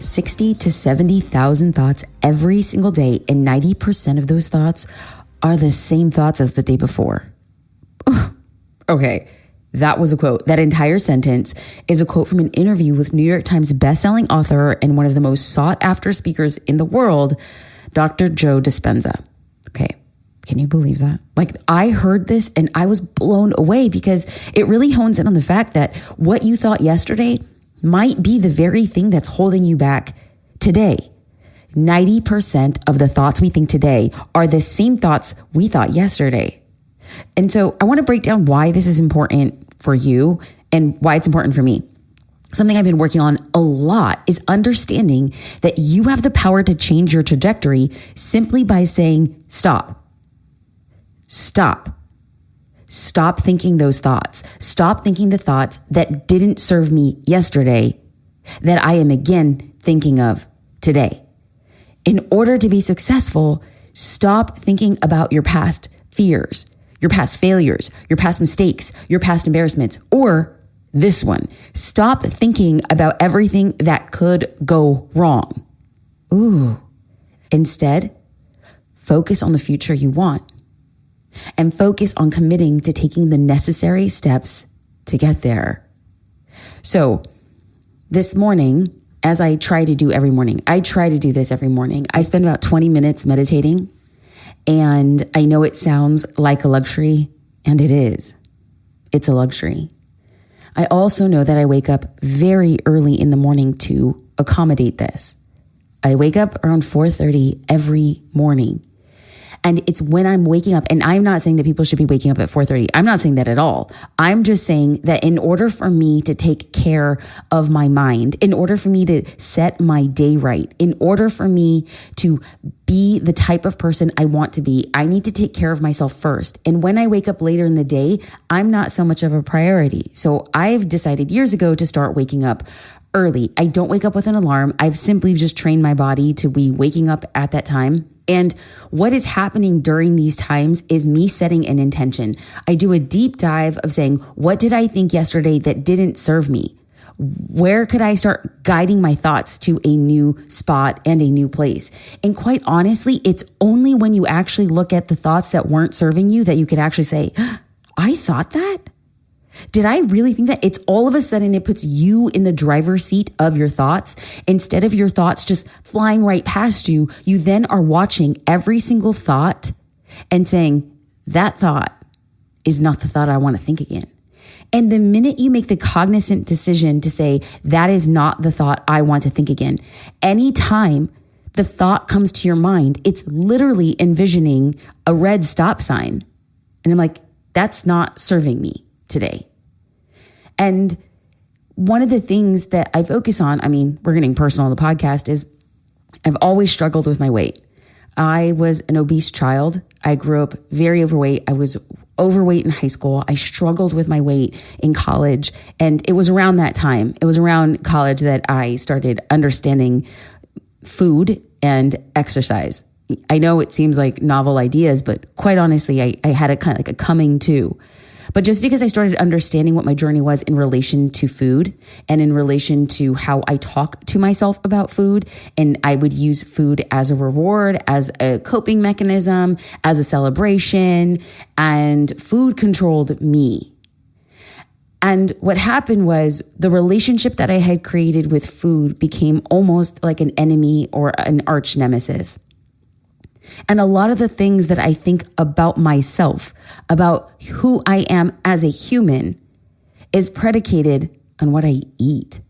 60 to 70,000 thoughts every single day, and 90% of those thoughts are the same thoughts as the day before. Okay, that was a quote. That entire sentence is a quote from an interview with New York Times bestselling author and one of the most sought after speakers in the world, Dr. Joe Dispenza. Okay. Can you believe that? Like, I heard this and I was blown away because it really hones in on the fact that what you thought yesterday might be the very thing that's holding you back today. 90% of the thoughts we think today are the same thoughts we thought yesterday. And so I want to break down why this is important for you and why it's important for me. Something I've been working on a lot is understanding that you have the power to change your trajectory simply by saying, stop. Stop. Stop thinking those thoughts. Stop thinking the thoughts that didn't serve me yesterday that I am again thinking of today. In order to be successful, stop thinking about your past fears, your past failures, your past mistakes, your past embarrassments, or this one. Stop thinking about everything that could go wrong. Instead, focus on the future you want. And focus on committing to taking the necessary steps to get there. So this morning, as I try to do every morning, I try to do this every morning. I spend about 20 minutes meditating, and I know it sounds like a luxury, and it is. It's a luxury. I also know that I wake up very early in the morning to accommodate this. I wake up around 4:30 every morning. And it's when I'm waking up, and I'm not saying that people should be waking up at 4:30. I'm not saying that at all. I'm just saying that in order for me to take care of my mind, in order for me to set my day right, in order for me to be the type of person I want to be, I need to take care of myself first. And when I wake up later in the day, I'm not so much of a priority. So I've decided years ago to start waking up early. I don't wake up with an alarm. I've simply just trained my body to be waking up at that time. And what is happening during these times is me setting an intention. I do a deep dive of saying, what did I think yesterday that didn't serve me? Where could I start guiding my thoughts to a new spot and a new place? And quite honestly, it's only when you actually look at the thoughts that weren't serving you that you could actually say, I thought that? Did I really think that? It's all of a sudden it puts you in the driver's seat of your thoughts. Instead of your thoughts just flying right past you, you then are watching every single thought and saying, that thought is not the thought I want to think again. And the minute you make the cognizant decision to say, that is not the thought I want to think again, anytime the thought comes to your mind, it's literally envisioning a red stop sign. And I'm like, that's not serving me today. And one of the things that I focus on, I mean, we're getting personal on the podcast, is I've always struggled with my weight. I was an obese child. I grew up very overweight. I was overweight in high school. I struggled with my weight in college. And it was around that time, it was around college that I started understanding food and exercise. I know it seems like novel ideas, but quite honestly, I had a kind of like a coming to. But just because I started understanding what my journey was in relation to food and in relation to how I talk to myself about food, and I would use food as a reward, as a coping mechanism, as a celebration, and food controlled me. And what happened was the relationship that I had created with food became almost like an enemy or an arch nemesis. And a lot of the things that I think about myself, about who I am as a human, is predicated on what I eat.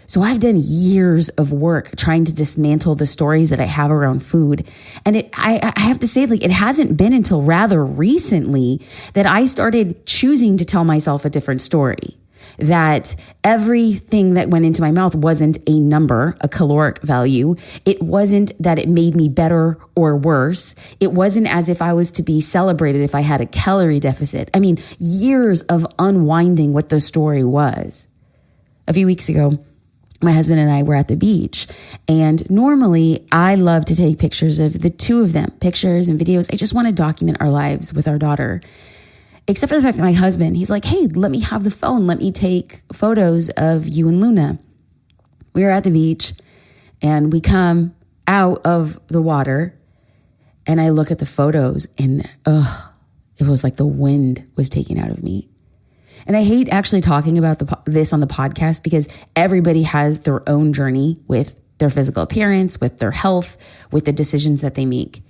So I've done years of work trying to dismantle the stories that I have around food. And I have to say, like, it hasn't been until rather recently that I started choosing to tell myself a different story. That everything that went into my mouth wasn't a number, a caloric value. It wasn't that it made me better or worse. It wasn't as if I was to be celebrated if I had a calorie deficit. I mean, years of unwinding what the story was. A few weeks ago, my husband and I were at the beach, and normally I love to take pictures of the two of them, pictures and videos. I just want to document our lives with our daughter. Except for the fact that my husband, he's like, hey, let me have the phone. Let me take photos of you and Luna. We were at the beach And we come out of the water and I look at the photos and it was like the wind was taken out of me. And I hate actually talking about this on the podcast because everybody has their own journey with their physical appearance, with their health, with the decisions that they make.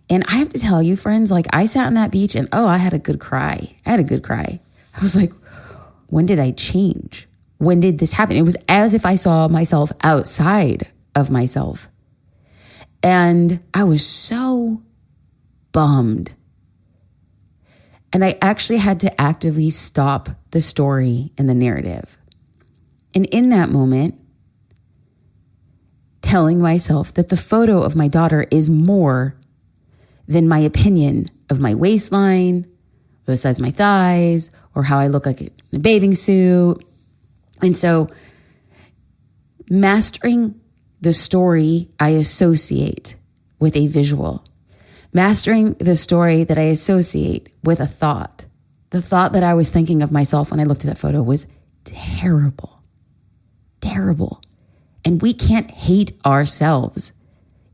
And I have to tell you, friends, like I sat on that beach and I had a good cry. I was like, when did I change? When did this happen? It was as if I saw myself outside of myself. And I was so bummed. And I actually had to actively stop the story and the narrative. And in that moment, telling myself that the photo of my daughter is more than my opinion of my waistline, or the size of my thighs, or how I look like in a bathing suit. And so mastering the story I associate with a visual, mastering the story that I associate with a thought. The thought that I was thinking of myself when I looked at that photo was terrible, terrible. And we can't hate ourselves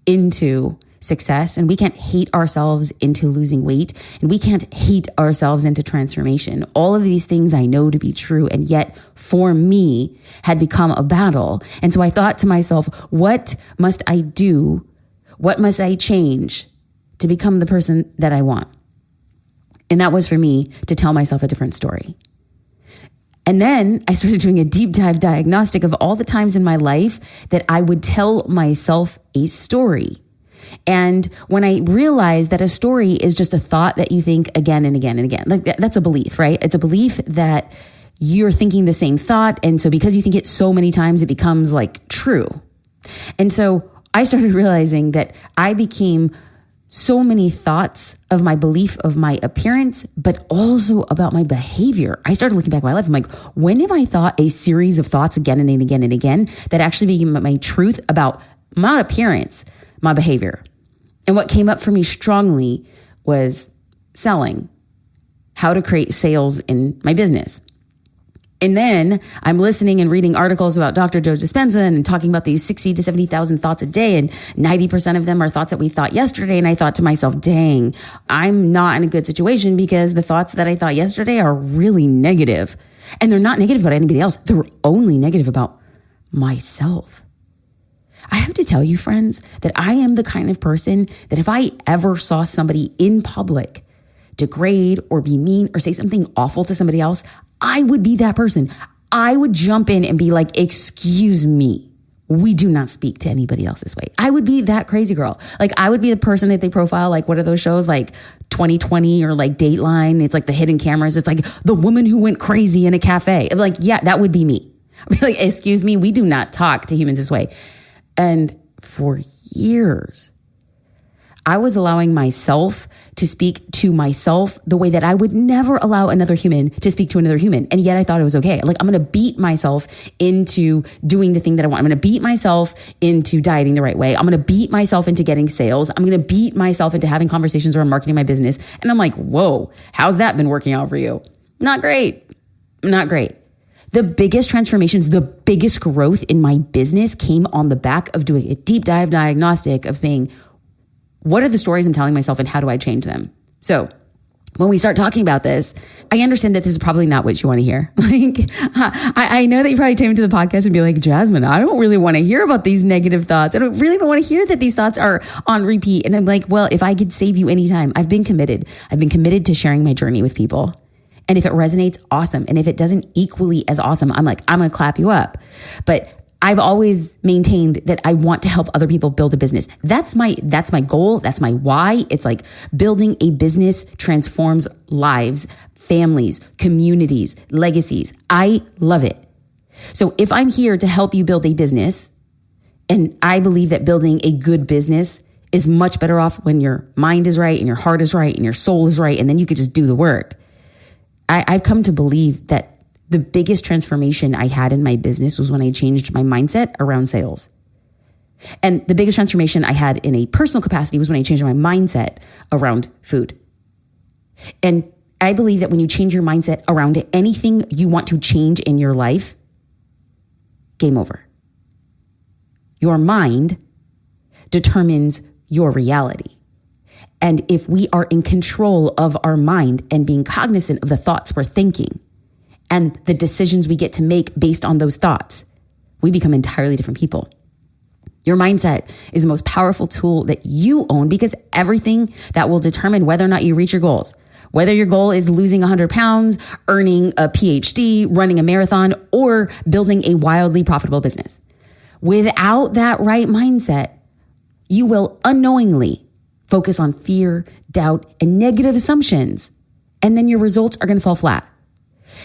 into success, and we can't hate ourselves into losing weight, and we can't hate ourselves into transformation. All of these things I know to be true, and yet for me had become a battle. And so I thought to myself, what must I do? What must I change to become the person that I want? And that was for me to tell myself a different story. And then I started doing a deep dive diagnostic of all the times in my life that I would tell myself a story. And when I realized that a story is just a thought that you think again and again and again, like that's a belief, right? It's a belief that you're thinking the same thought. And so because you think it so many times, it becomes like true. And so I started realizing that I became so many thoughts of my belief of my appearance, but also about my behavior. I started looking back at my life. I'm like, when have I thought a series of thoughts again and again and again that actually became my truth about my appearance, my behavior? And what came up for me strongly was selling, how to create sales in my business. And then I'm listening and reading articles about Dr. Joe Dispenza and talking about these 60 to 70,000 thoughts a day. And 90% of them are thoughts that we thought yesterday. And I thought to myself, dang, I'm not in a good situation because the thoughts that I thought yesterday are really negative. And they're not negative about anybody else. They're only negative about myself. I have to tell you, friends, that I am the kind of person that if I ever saw somebody in public degrade or be mean or say something awful to somebody else, I would be that person. I would jump in and be like, excuse me, we do not speak to anybody else this way. I would be that crazy girl. Like I would be the person that they profile, like what are those shows like 2020 or like Dateline? It's like the hidden cameras. It's like the woman who went crazy in a cafe. I'm like, yeah, that would be me. I'd be like, excuse me, we do not talk to humans this way. And for years, I was allowing myself to speak to myself the way that I would never allow another human to speak to another human. And yet I thought it was okay. Like I'm going to beat myself into doing the thing that I want. I'm going to beat myself into dieting the right way. I'm going to beat myself into getting sales. I'm going to beat myself into having conversations around marketing my business. And I'm like, whoa, how's that been working out for you? Not great. Not great. The biggest transformations, the biggest growth in my business came on the back of doing a deep dive diagnostic of being, what are the stories I'm telling myself and how do I change them? So when we start talking about this, I understand that this is probably not what you want to hear. Like, I know that you probably came to the podcast and be like, Jasmine, I don't really want to hear about these negative thoughts. I don't really want to hear that these thoughts are on repeat. And I'm like, well, if I could save you anytime, I've been committed. I've been committed to sharing my journey with people. And if it resonates, awesome. And if it doesn't equally as awesome, I'm like, I'm going to clap you up. But I've always maintained that I want to help other people build a business. That's my goal. That's my why. It's like building a business transforms lives, families, communities, legacies. I love it. So if I'm here to help you build a business, and I believe that building a good business is much better off when your mind is right and your heart is right and your soul is right, and then you could just do the work. I've come to believe that the biggest transformation I had in my business was when I changed my mindset around sales. And the biggest transformation I had in a personal capacity was when I changed my mindset around food. And I believe that when you change your mindset around anything you want to change in your life, game over. your mind determines your reality. And if we are in control of our mind and being cognizant of the thoughts we're thinking and the decisions we get to make based on those thoughts, we become entirely different people. Your mindset is the most powerful tool that you own, because everything that will determine whether or not you reach your goals, whether your goal is losing 100 pounds, earning a PhD, running a marathon, or building a wildly profitable business. Without that right mindset, you will unknowingly focus on fear, doubt, and negative assumptions, and then your results are going to fall flat.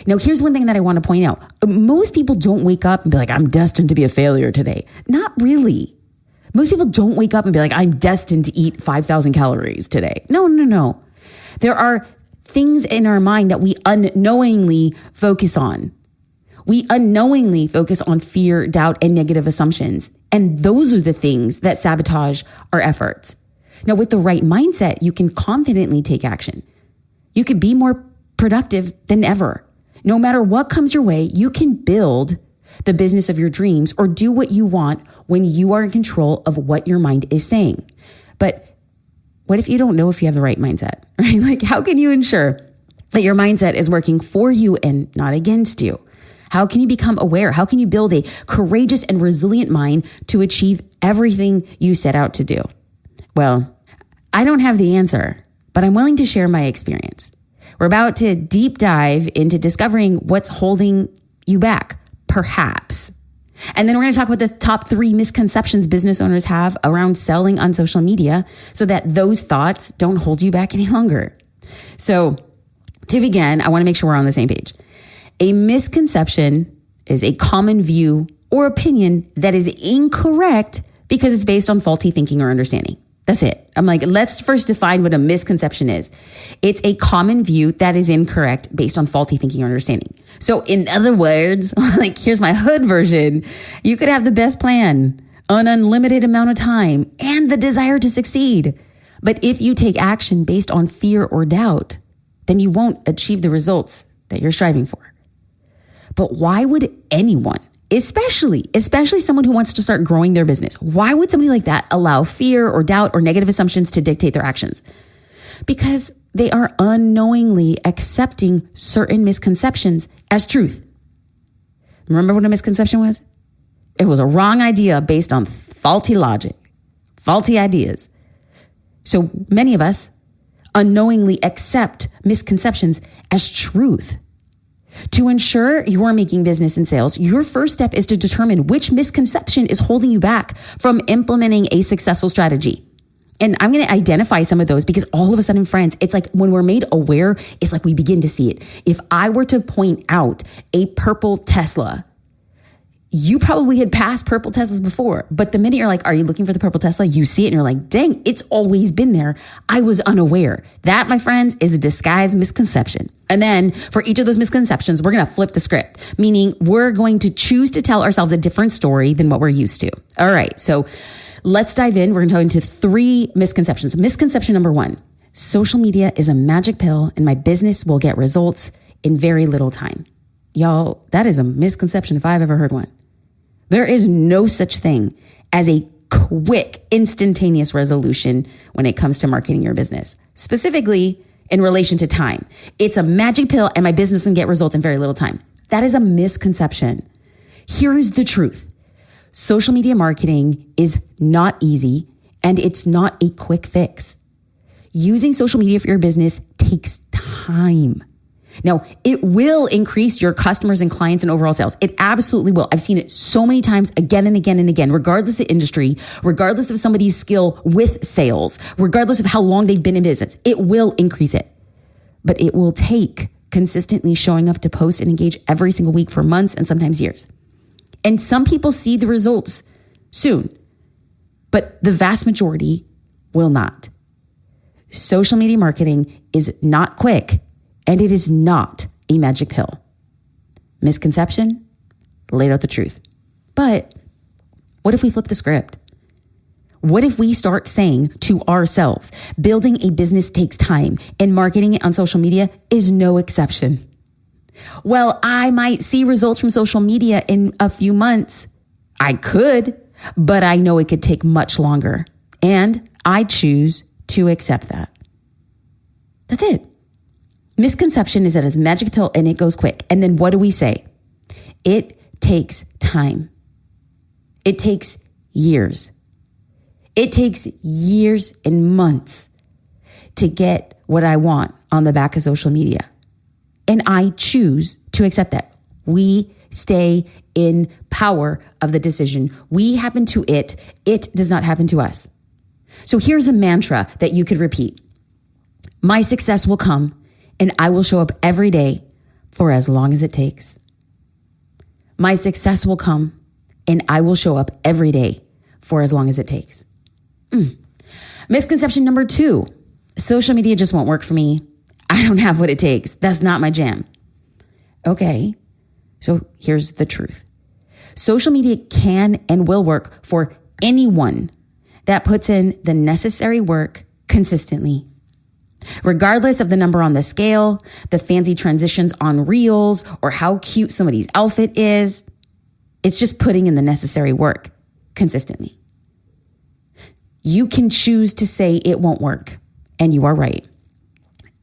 Now, here's one thing that I want to point out. Most people don't wake up and be like, I'm destined to be a failure today. Not really. Most people don't wake up and be like, I'm destined to eat 5,000 calories today. No. There are things in our mind that we unknowingly focus on. We unknowingly focus on fear, doubt, and negative assumptions. And those are the things that sabotage our efforts. Now, with the right mindset, you can confidently take action. You could be more productive than ever. No matter what comes your way, you can build the business of your dreams or do what you want when you are in control of what your mind is saying. But what if you don't know if you have the right mindset, right? Like, how can you ensure that your mindset is working for you and not against you? How can you become aware? How can you build a courageous and resilient mind to achieve everything you set out to do? Well, I don't have the answer, but I'm willing to share my experience. We're about to deep dive into discovering what's holding you back, perhaps. And then we're going to talk about the top 3 misconceptions business owners have around selling on social media so that those thoughts don't hold you back any longer. So to begin, I want to make sure we're on the same page. A misconception is a common view or opinion that is incorrect because it's based on faulty thinking or understanding. That's it. I'm like, let's first define what a misconception is. It's a common view that is incorrect based on faulty thinking or understanding. So in other words, like, here's my hood version. You could have the best plan, an unlimited amount of time, and the desire to succeed. But if you take action based on fear or doubt, then you won't achieve the results that you're striving for. But why would anyone, especially someone who wants to start growing their business, why would somebody like that allow fear or doubt or negative assumptions to dictate their actions? Because they are unknowingly accepting certain misconceptions as truth. Remember what a misconception was? It was a wrong idea based on faulty logic, faulty ideas. So many of us unknowingly accept misconceptions as truth. To ensure you're making business and sales, your first step is to determine which misconception is holding you back from implementing a successful strategy. And I'm going to identify some of those because all of a sudden, friends, it's like when we're made aware, it's like we begin to see it. If I were to point out a purple Tesla, you probably had passed purple Teslas before, but the minute you're like, are you looking for the purple Tesla? You see it and you're like, dang, it's always been there. I was unaware. That, my friends, is a disguised misconception. And then for each of those misconceptions, we're going to flip the script, meaning we're going to choose to tell ourselves a different story than what we're used to. All right. So let's dive in. We're going to go into 3 misconceptions. Misconception number 1, social media is a magic pill and my business will get results in very little time. Y'all, that is a misconception if I've ever heard one. There is no such thing as a quick, instantaneous resolution when it comes to marketing your business, specifically in relation to time. It's a magic pill and my business can get results in very little time. That is a misconception. Here is the truth. Social media marketing is not easy and it's not a quick fix. Using social media for your business takes time. Now, it will increase your customers and clients and overall sales. It absolutely will. I've seen it so many times again and again and again, regardless of industry, regardless of somebody's skill with sales, regardless of how long they've been in business. It will increase it. But it will take consistently showing up to post and engage every single week for months and sometimes years. And some people see the results soon, but the vast majority will not. Social media marketing is not quick. And it is not a magic pill. Misconception? Laid out the truth. But what if we flip the script? What if we start saying to ourselves, building a business takes time and marketing it on social media is no exception? Well, I might see results from social media in a few months. I could, but I know it could take much longer. And I choose to accept that. That's it. Misconception is that it's a magic pill and it goes quick. And then what do we say? It takes time. It takes years. It takes years and months to get what I want on the back of social media. And I choose to accept that. We stay in power of the decision. We happen to it. It does not happen to us. So here's a mantra that you could repeat. My success will come and I will show up every day for as long as it takes. My success will come and I will show up every day for as long as it takes. Misconception number 2, social media just won't work for me. I don't have what it takes. That's not my jam. Okay, so here's the truth. Social media can and will work for anyone that puts in the necessary work consistently. Regardless of the number on the scale, the fancy transitions on reels, or how cute somebody's outfit is, it's just putting in the necessary work consistently. You can choose to say it won't work, and you are right.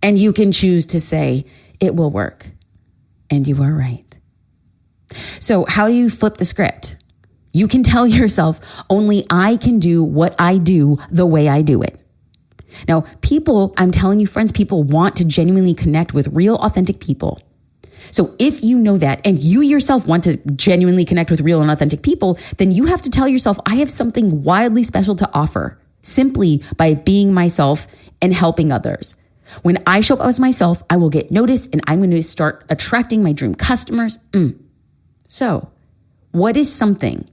And you can choose to say it will work, and you are right. So how do you flip the script? You can tell yourself, only I can do what I do the way I do it. Now, people, I'm telling you, friends, people want to genuinely connect with real, authentic people. So if you know that and you yourself want to genuinely connect with real and authentic people, then you have to tell yourself, I have something wildly special to offer simply by being myself and helping others. When I show up as myself, I will get noticed and I'm going to start attracting my dream customers. So what is something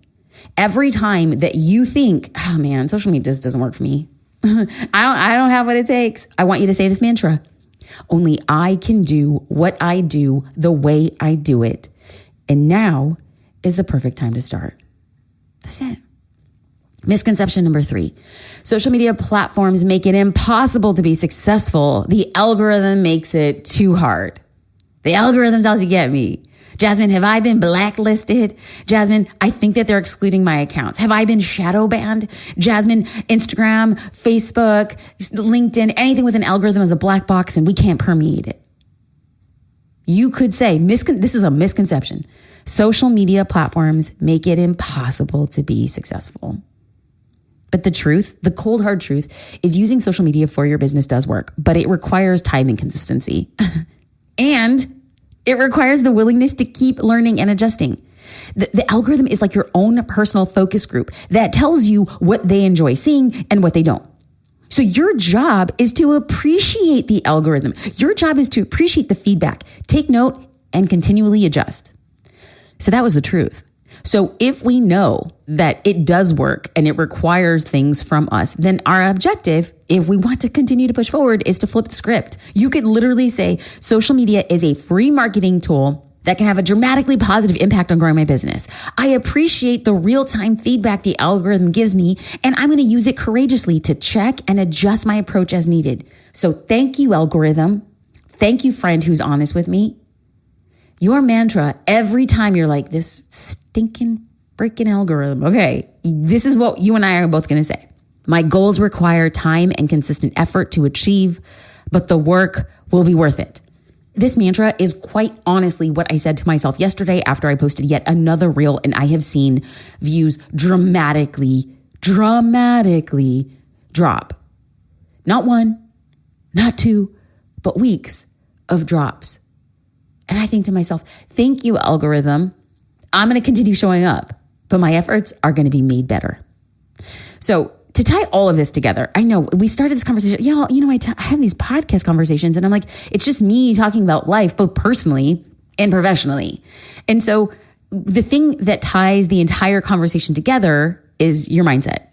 every time that you think, oh man, social media just doesn't work for me. I don't have what it takes. I want you to say this mantra. Only I can do what I do the way I do it. And now is the perfect time to start. That's it. Misconception number 3. Social media platforms make it impossible to be successful. The algorithm makes it too hard. The algorithm's out to get me. Jasmine, have I been blacklisted? Jasmine, I think that they're excluding my accounts. Have I been shadow banned? Jasmine, Instagram, Facebook, LinkedIn, anything with an algorithm is a black box and we can't permeate it. You could say, this is a misconception. Social media platforms make it impossible to be successful. But the truth, the cold hard truth, is using social media for your business does work, but it requires time and consistency. And it requires the willingness to keep learning and adjusting. The algorithm is like your own personal focus group that tells you what they enjoy seeing and what they don't. So your job is to appreciate the algorithm. Your job is to appreciate the feedback, take note, and continually adjust. So that was the truth. So if we know that it does work and it requires things from us, then our objective, if we want to continue to push forward, is to flip the script. You could literally say social media is a free marketing tool that can have a dramatically positive impact on growing my business. I appreciate the real-time feedback the algorithm gives me, and I'm going to use it courageously to check and adjust my approach as needed. So thank you, algorithm. Thank you, friend who's honest with me. Your mantra every time you're like, this stinking freaking algorithm. Okay, this is what you and I are both going to say. My goals require time and consistent effort to achieve, but the work will be worth it. This mantra is quite honestly what I said to myself yesterday after I posted yet another reel, and I have seen views dramatically drop. Not one, not two, but weeks of drops. And I think to myself, thank you, algorithm. I'm going to continue showing up, but my efforts are going to be made better. So to tie all of this together, I know we started this conversation. Yeah, I have these podcast conversations and I'm like, it's just me talking about life, both personally and professionally. And so the thing that ties the entire conversation together is your mindset.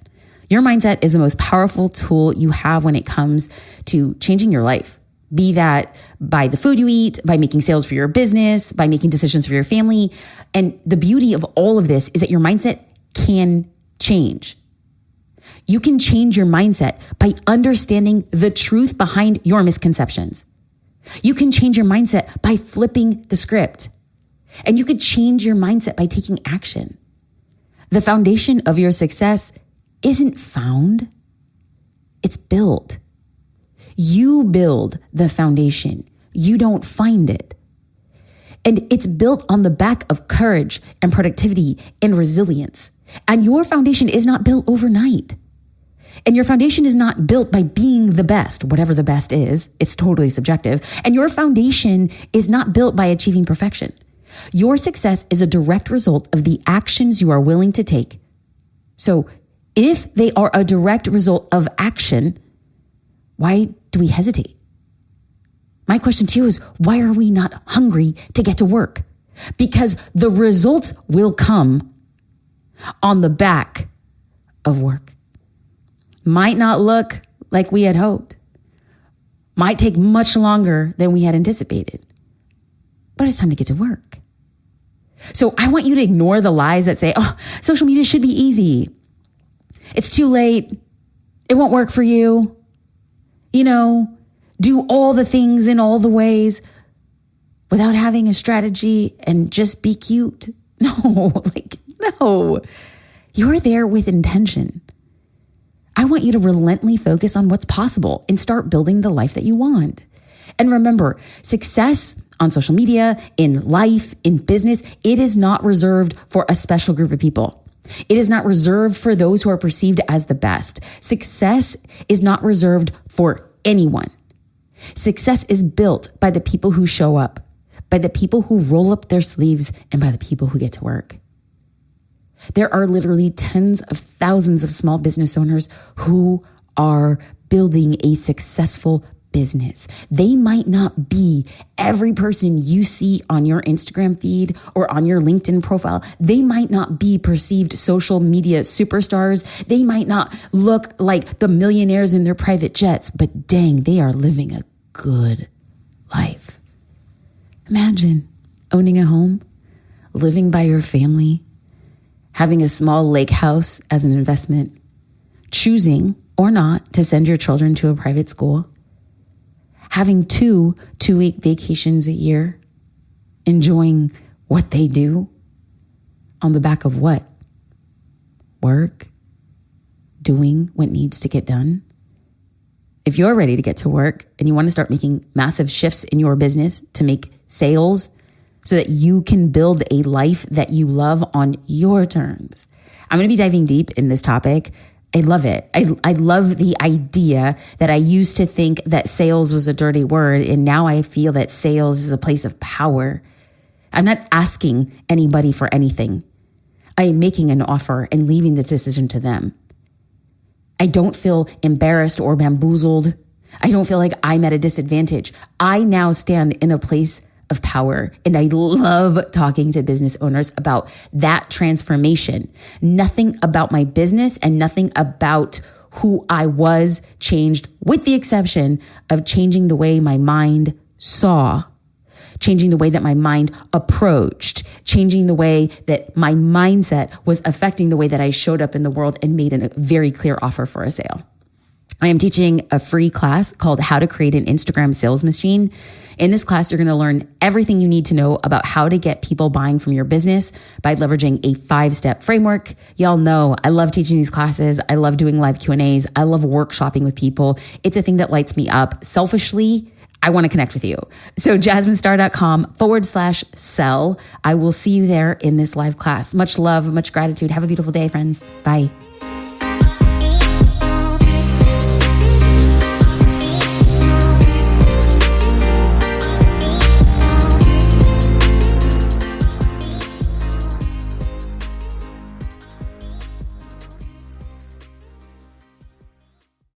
Your mindset is the most powerful tool you have when it comes to changing your life. Be that by the food you eat, by making sales for your business, by making decisions for your family. And the beauty of all of this is that your mindset can change. You can change your mindset by understanding the truth behind your misconceptions. You can change your mindset by flipping the script. And you could change your mindset by taking action. The foundation of your success isn't found, it's built. You build the foundation. You don't find it. And it's built on the back of courage and productivity and resilience. And your foundation is not built overnight. And your foundation is not built by being the best, whatever the best is. It's totally subjective. And your foundation is not built by achieving perfection. Your success is a direct result of the actions you are willing to take. So if they are a direct result of action, why do we hesitate? My question to you is, why are we not hungry to get to work? Because the results will come on the back of work. Might not look like we had hoped. Might take much longer than we had anticipated. But it's time to get to work. So I want you to ignore the lies that say, oh, social media should be easy. It's too late. It won't work for you. Do all the things in all the ways without having a strategy and just be cute. No. You're there with intention. I want you to relentlessly focus on what's possible and start building the life that you want. And remember, success on social media, in life, in business, it is not reserved for a special group of people. It is not reserved for those who are perceived as the best. Success is not reserved for anyone. Success is built by the people who show up, by the people who roll up their sleeves, and by the people who get to work. There are literally tens of thousands of small business owners who are building a successful business. They might not be every person you see on your Instagram feed or on your LinkedIn profile. They might not be perceived social media superstars. They might not look like the millionaires in their private jets, but dang, they are living a good life. Imagine owning a home, living by your family, having a small lake house as an investment, choosing or not to send your children to a private school, having 2-week vacations a year, enjoying what they do on the back of what? Work, doing what needs to get done. If you're ready to get to work and you want to start making massive shifts in your business to make sales so that you can build a life that you love on your terms, I'm going to be diving deep in this topic. I love it. I love the idea that I used to think that sales was a dirty word, and now I feel that sales is a place of power. I'm not asking anybody for anything. I am making an offer and leaving the decision to them. I don't feel embarrassed or bamboozled. I don't feel like I'm at a disadvantage. I now stand in a place of power, and I love talking to business owners about that transformation. Nothing about my business and nothing about who I was changed, with the exception of changing the way my mind saw, changing the way that my mind approached, changing the way that my mindset was affecting the way that I showed up in the world and made a very clear offer for a sale. I am teaching a free class called How to Create an Instagram Sales Machine. In this class, you're going to learn everything you need to know about how to get people buying from your business by leveraging a 5-step framework. Y'all know I love teaching these classes. I love doing live Q&As. I love workshopping with people. It's a thing that lights me up. Selfishly, I want to connect with you. So jasminestar.com/sell. I will see you there in this live class. Much love, much gratitude. Have a beautiful day, friends. Bye.